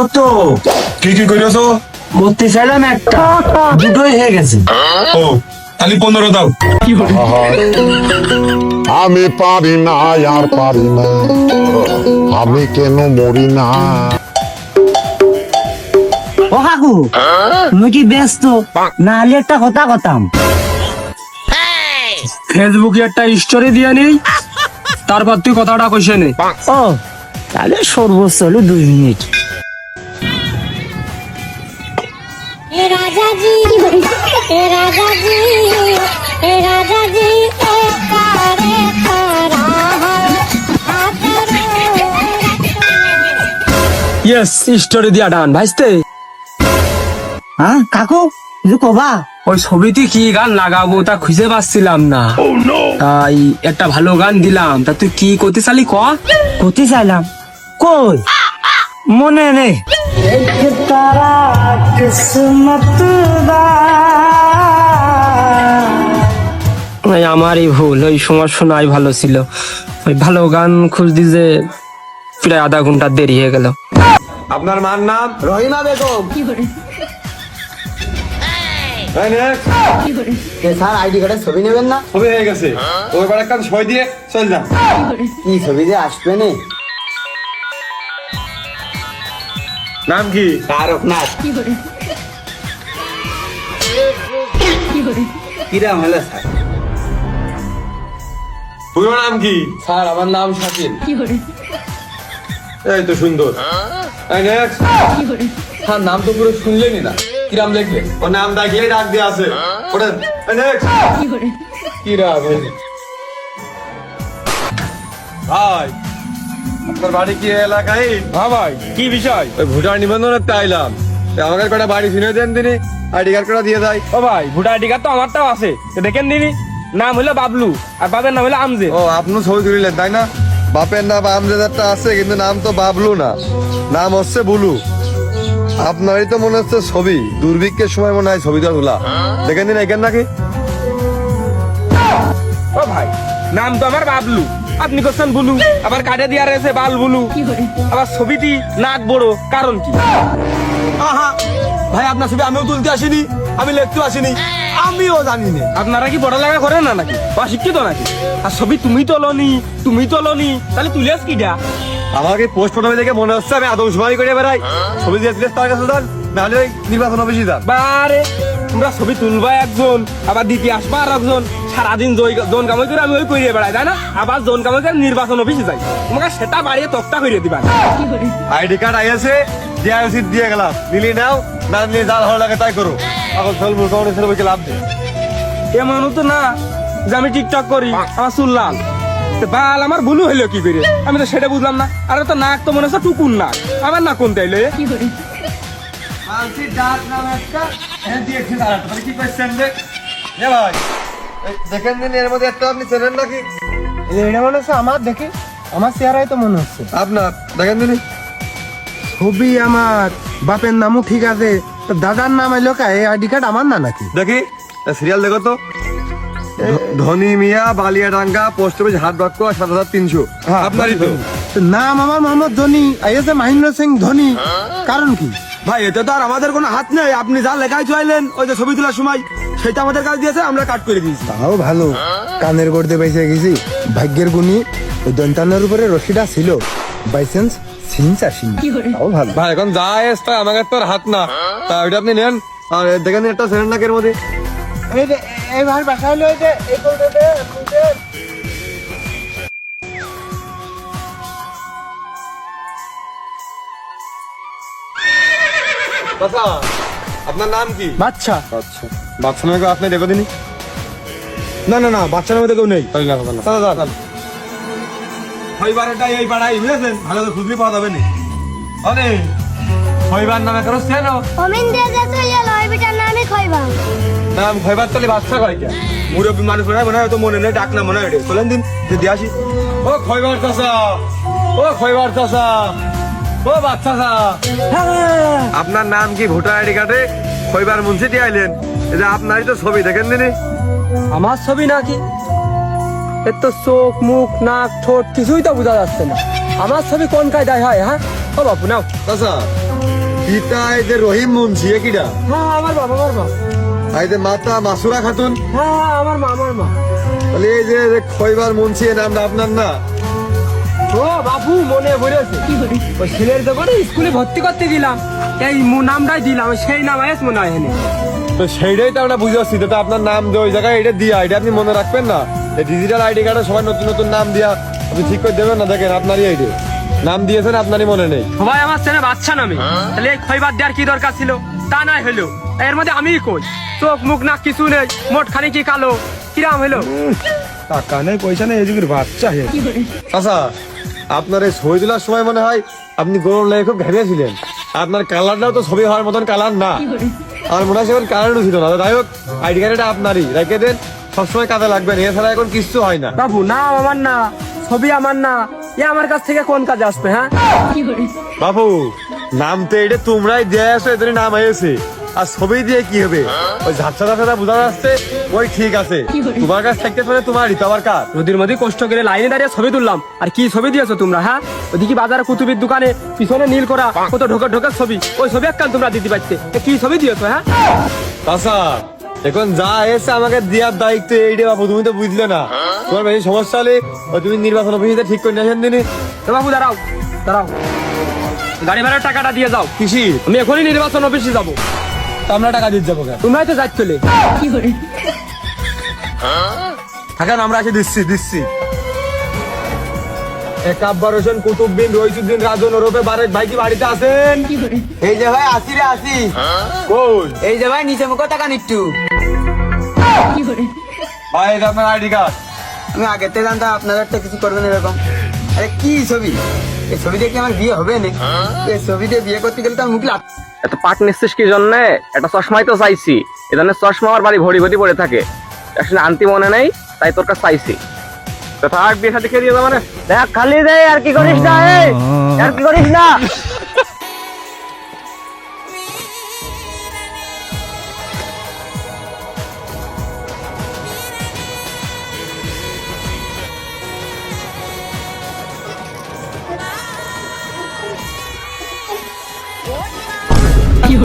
কত? কি কি করেছো? করতে চাইলাম একটা, দুটোই হয়ে গেছে। ও তাহলে 15 দাও। আমি পারি না আর পারি না, আমি কেন মরি না। ও কাকু, তুমি কি ব্যস্ত? না হলে একটা কথা কথাম। ফেসবুকে একটা স্টোরি দিয়ে নেই, তারপর তুই কথাটা কইছে নে। ও তাহলে সর্বোচ্চ হলো 2 মিনিট। हे राजा जी, हे राजा जी, हे राजा जी, एक तारे तारा ইয়েস, স্টোরি দিয়া ডান ভাইস্তে। হ্যাঁ কাকু, কিছু কবা? ওই ছবিতে কি গান লাগাবো তা খুঁজে পাচ্ছিলাম না, তাই একটা ভালো গান দিলাম। তা তুই কি করতে চালি ক? করতে চাইলাম, কই মনে নেই। তারা কিসমত ওই আমারই ভুল, ওই সময় শোনাই ভালো ছিল। ওই ভালো গান খুঁজতে যে প্রায় আধা ঘন্টা দেরি হয়ে গেল। আপনার মার নাম? রহিমা বেগম। এই next। স্যার আইডি কার্ডের ছবি নেবেন না? ছবি হয়ে গেছে, ওই বার একটা সই দিয়ে চল যান। কি ছবি যে আসবে না? নাম কি? তারকনাথ। কিরাম হলো স্যার? পুরো নাম কি? স্যার আমার নাম শাকিল। এই তো সুন্দর। এই next। স্যার নাম তো পুরো শুনলেনি না, কিরাম লিখবে? ওর নাম দেখলেই ডাক দিয়ে আছে। ওঠেন। এই next। কিরাম ভাই, আপনার বাড়ি কি এই এলাকায়? হ্যাঁ ভাই, কি বিষয়? ওই ভোটার নিবন্ধন আইলাম, আমাকে কটা বাড়ি চিনে দেন তিনি, আইডি কার্ড করে দিয়ে দেয়। ও ভাই, ভোটার আইডি কার্ড তো আমারটাও আছে, তো দেখেন দিনি। নাম হলো বাবলু আর বাবার নাম হলো আমজে। ও আপনি ছবি তুলিলেন তাই না? বাপের নাম আমজেদারটা আছে, কিন্তু নাম তো বাবলু না, নাম হচ্ছে বুলু। আপনারই তো মনে হচ্ছে ছবি, দুর্ভিক্ষের সময় মনে হয় ছবিটা তোলা। দেখেন দিন এখান নাকি? ও ভাই, নাম তো আমার বাবলু, আপনি করছেন বুলু, আবার কাটে দিয়া রয়েছে বাল বুলু, আবার ছবিটি নাক বড়, কারণ কি? আহা ভাই, আপনার ছবি আমিও তুলতে আসিনি, আমি লিখতে আসিনি, আমিও জানি না। আপনারা কি পড়ালেখা করেন না নাকি, বা শিক্ষিত নাকি? আর ছবি তুমি তোলনি, তাহলে তুলিয়াস কি যা? আমাকে পোস্ট ফটো দেখে মনে হচ্ছে আমি আদমশুমারি করে বেড়াই। ছবি দিয়ে তার কাছে যান, নাহলে ওই নির্বাচন অফিসে যান। বারে, তোমরা ছবি তুলবা একজন, আবার দিতে আসবা আর একজন, সারাদিন জোন কামাই করে আমি ওই করিয়ে বেড়াই, তাই না? আবার জোন কামাই করে নির্বাচন অফিসে যাই, তোমাকে সেটা বাড়িয়ে তক্তা করিয়ে দিবা। আইডি কার্ড আইয়াছে, ডিআইসি দিয়ে গেলাম, নিলি নাও, না নিলে যা ভালো লাগে তাই করো। এখন চল মোটামুটি ছেলে বইকে লাভ নেই। এমন তো না যে আমি টিকটক করি, আমার চুল লাল, তো বাল আমার ভুলু হইলো কি করে, আমি তো সেটা বুঝলাম না। আর তো নাক তো মনে হচ্ছে টুকুন নাক, আমার নাক কোনটা এলো? দেখেন দিন এর মধ্যে একটা আপনি চেনেন নাকি? এটা মনে হচ্ছে আমার, দেখি আমার চেহারাই তো মনে হচ্ছে। আপনার দেখেন দিন। ছবি আমার, বাপের নামও ঠিক আছে, তো দাদার নাম এলো কা? এই আইডি কার্ড আমার না নাকি? দেখি সিরিয়াল দেখো তো। ধনী মিয়া, বালিয়াডাঙ্গা, পোস্ট অফিস, হাট বাক্য, ৭,৩০০। আপনারই তো। তো নাম আমার মোহাম্মদ ধোনি, আইএসএ মহেন্দ্র সিং ধোনি, কারণ কি? ভাই এতে তো আর আমাদের কোনো হাত নেই, আপনি যা লেখাই চাইলেন ওই যে ছবি তোলার সময় সেটা আমাদের কাছে দিয়েছে, আমরা কাট করে দিয়েছি। তাও ভালো, কানের গড়তে বেঁচে গেছি। ভাগ্যের গুণী ওই দন্তানের উপরে রশিটা ছিল, বাই চান্স সিনস আসেনি, তাও ভালো। ভাই এখন যা এসটা আমাদের তো আর হাত না, তা ওইটা আপনি নেন। আর দেখেন দিন একটা সেরেন নাকের মধ্যে। এই যে এই ভাই বাসা হলো, এই যে এই করতে বাচ্চা, আপনার নাম কি? বাচ্চা। আচ্ছা, বাচ্চা নামে আপনি দেখো দিনি। না না না, বাচ্চা নামে কেউ নেই। হইবারটা এই পাড়াই বুঝেছেন, ভালো তো খুঁজলি পাওয়া যাবে না। অনে হইবার নামে কারো চেনো? অমিন দিয়ে যা চলে গেল, ওই বেটার নামই খইবা। নাম হইবার তাহলে বাচ্চা কয় কে? মুরব্বী মানুষ মনে হয় তো মনে নেই, ডাক না মনে হয়। চলেন দিন দিয়ে আসি। ও খইবার চাচা, ও খইবার চাচা, ও বাচ্চা চা, আপনার নাম কি? ভোটার আইডি কার্ডে খইবার মুন্সি দিয়ে আইলেন, এই যে আপনারই তো ছবি, দেখেন দিনি। আমার ছবি নাকি? এর তো চোখ, মুখ, নাক, ঠোঁট কিছুই তো বোঝা যাচ্ছে না। আমার ছবি কোন কায়দায় হয়? হ্যাঁ ও বাপু নাও। চাচা পিতা এই যে রহিম মুন্সি এ কিডা? হ্যাঁ আমার বাবা আমার মা। এই যে মাতা মাসুরা খাতুন? হ্যাঁ আমার মা আমার মা। তাহলে এই যে খৈবার মুন্সি এর নামটা আপনার না? ও বাবু মনে পড়েছে, ওই ছেলের যখন স্কুলে ভর্তি করতে দিলাম এই নামটাই দিলাম, সেই নাম আয়েস মনে হয় এখানে। তো সেইটাই তো আমরা বুঝে পাচ্ছি, তো আপনার নাম দিয়ে ওই জায়গায় এটা দিয়া এটা আপনি মনে রাখবেন না? এই ডিজিটাল আইডি কার্ডে সবাই নতুন নতুন নাম দিয়া আপনি ঠিক করে দেবেন না? দেখেন আপনারই আইডি নাম দিয়েছেন, আপনারই মনে নেই। সবাই আমার ছেলে বাচ্চা নামে, তাহলে এই খয়বার দেওয়ার কি দরকার ছিল? তা নাই হলো, এর মধ্যে আমি কই চোখ মুখ না কিছু নেই, মোট খানি কি কালো, কিরাম হলো? টাকা নেই পয়সা নেই, এই যুগের বাচ্চা হে। আচ্ছা, আপনার এই ছবি তোলার সময় মনে হয় আপনি গরম লেগে খুব ঘেমেছিলেন। আপনার কালারটাও তো ছবি হওয়ার মতন কালার না, আমার মনে হয় সেখানে কালারও ছিল না। যাই হোক, আইডি কার্ডটা আপনারই রেখে দেন, সবসময় কাজে লাগবেন, এছাড়া এখন কিছু হয় না। বাবু নাম আমার না, ছবি আমার না, এ আমার কাছ থেকে কোন কাজে আসবে? হ্যাঁ বাবু, নাম তো এটা তোমরাই দিয়ে আসো, এদের নাম হয়েছে, আর ছবি দিয়ে কি হবে? ওই ঝাপসা ঝাপসা বোঝা যাচ্ছে, ওই ঠিক আছে। তোমার কাছ থাকতে পারে তোমারই, তো আবার কার? নদীর মধ্যে কষ্ট করে লাইনে দাঁড়িয়ে ছবি তুললাম, আর কি ছবি দিয়েছো তোমরা? হ্যাঁ ওদিকে বাজারে কুতুবির দোকানে পিছনে নীল করা কত ঢোকা ঢোকার ছবি, ওই ছবি একখান তোমরা দিতে পারতে, কি ছবি দিয়েছো? হ্যাঁ আচ্ছা, এখন যা এসে আমাকে দেওয়ার দায়িত্ব এইটা বাবু, তুমি তো বুঝলে না। তোমার বেশি সমস্যা হলে ওই তুমি নির্বাচন অফিসে ঠিক করে নিয়ে আসেন দিনই। তো বাবু দাঁড়াও দাঁড়াও, গাড়ি ভাড়ার টাকাটা দিয়ে যাও। কিসি? আমি এখনই নির্বাচন অফিসে যাবো। তো আমরা টাকা দিতে যাবো কেন? তোমরাই তো যাচ্ছ চলে। থাকেন, আমরা এসে দিচ্ছি। কাব্বার হোসেন, কুতুববিন, রইসুদ্দিন, রাজন ওরফে বারেক ভাই কি বাড়িতে আছেন? এই যে ভাই আসি রে আসি। কই? এই যে ভাই নিচে মুখ টাকা নিট্টু। ভাই এটা আপনার আইডি কার্ড। আমি আগের থেকে জানতাম আপনারা একটা কিছু করবেন এরকম। আরে কি ছবি? এই ছবি দিয়ে কি আমার বিয়ে হবে না? এই ছবি দিয়ে বিয়ে করতে গেলে তো মুখ লাগ। এত পাট নিচ্ছিস কি জন্যে? একটা চশমাই তো চাইছি, এ ধরনের চশমা আমার বাড়ি ভরি ভরি পড়ে থাকে, আসলে আনতে মনে নেই, তাই তোর কাছে চাইছি। তো থাক, বিয়ে সাথে খেয়ে দিয়ে যাবো না। দেখ খালি দে, আর কি করিস না, আর কি করিস না। কি